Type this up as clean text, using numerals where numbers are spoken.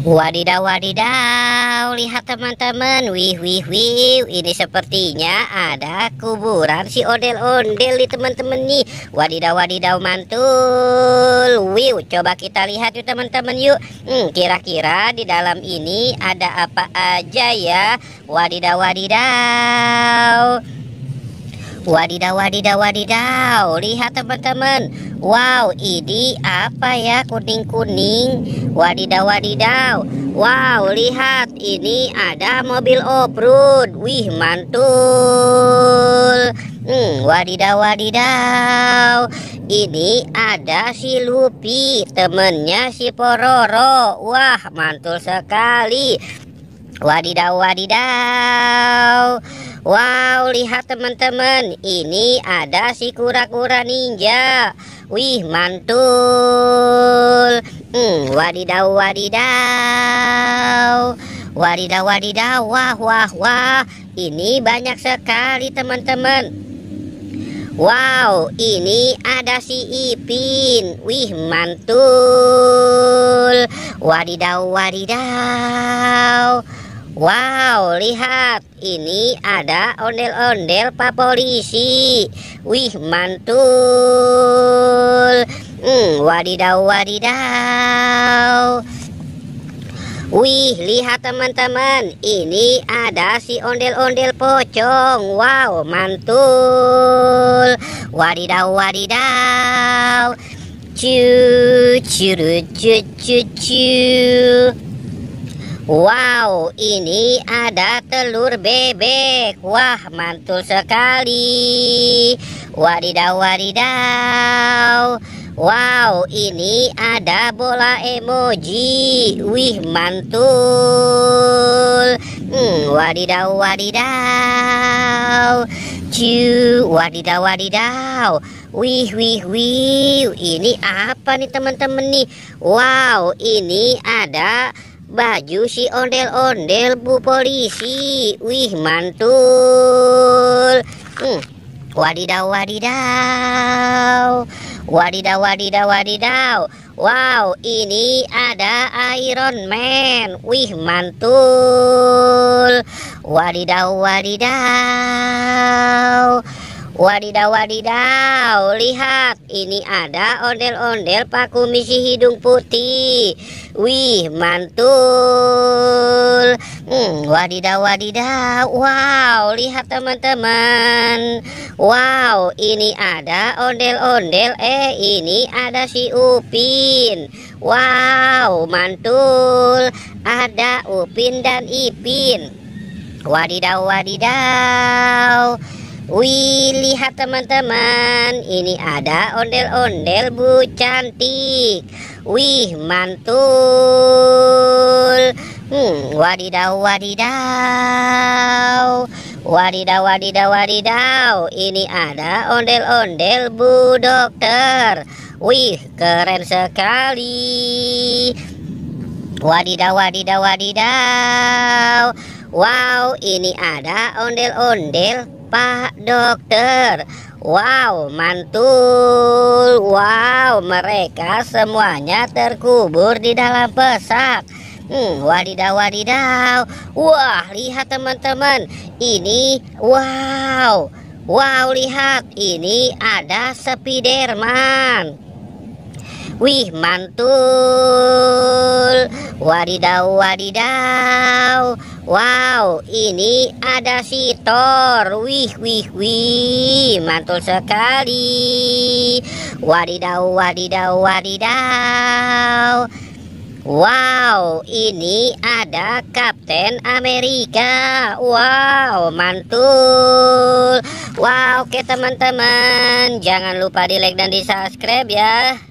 Wadidaw, wadidaw, lihat teman-teman, wih, wih, wih, ini sepertinya ada kuburan si ondel-ondel nih teman-teman nih. Wadidaw, wadidaw, mantul, wih, coba kita lihat yuk teman-teman yuk. Kira-kira di dalam ini ada apa aja ya? Wadidaw, wadidaw. Wadidaw, wadidaw, wadidaw, lihat teman-teman. Wow, ini apa ya, kuning-kuning? Wadidaw, wadidaw. Wow, lihat, ini ada mobil off-road. Wih, mantul. Wadidaw, wadidaw. Ini ada si Luffy, temennya si Pororo. Wah, mantul sekali. Wadidaw, wadidaw. Wow, lihat teman-teman, ini ada si kura-kura ninja. Wih, mantul. Wadidaw, wadidaw. Wadidaw, wadidaw. Wah, wah, wah. Ini banyak sekali teman-teman. Wow, ini ada si Ipin. Wih, mantul. Wadidaw, wadidaw. Wow, lihat, ini ada ondel-ondel Pak Polisi. Wih, mantul. Wadidaw, wadidaw. Wih, lihat teman-teman, ini ada si ondel-ondel pocong. Wow, mantul. Wadidaw, wadidaw. Cu, curu, cu, cu, cu. Wow, ini ada telur bebek. Wah, mantul sekali. Wadidaw, wadidaw. Wow, ini ada bola emoji. Wih, mantul. Wadidaw, wadidaw. Cu, wadidaw, wadidaw. Wih, wih, wih. Ini apa nih teman-teman nih? Wow, ini ada baju si ondel-ondel Bu Polisi. Wih, mantul. Wadidaw, wadidaw. Wadidaw, wadidaw, wadidaw. Wow, ini ada Iron Man. Wih, mantul. Wadidaw, wadidaw. Wadidaw, wadidaw, lihat, ini ada ondel-ondel Pak Kumisi hidung putih. Wih, mantul. Wadidaw, wadidaw. Wow, lihat teman-teman. Wow, ini ada ondel-ondel. Ini ada si Upin. Wow, mantul. Ada Upin dan Ipin. Wadidaw, wadidaw. Wih, lihat teman-teman, ini ada ondel-ondel Bu Cantik. Wih, mantul. Wadidaw, wadidaw. Wadidaw, wadidaw, wadidaw. Ini ada ondel-ondel Bu Dokter. Wih, keren sekali. Wadidaw, wadidaw, wadidaw. Wow, ini ada ondel-ondel Pak Dokter. Wow, mantul. Wow, mereka semuanya terkubur di dalam pesak. Wadidaw, wadidaw. Wah, lihat teman-teman, ini wow. Wow, lihat, ini ada Spiderman. Wih, mantul. Wadidaw, wadidaw. Wow, ini ada si Thor. Wih, wih, wih, mantul sekali. Wadidaw, wadidaw, wadidaw. Wow, ini ada Kapten Amerika. Wow, mantul. Wow, oke teman-teman, jangan lupa di like dan di subscribe ya.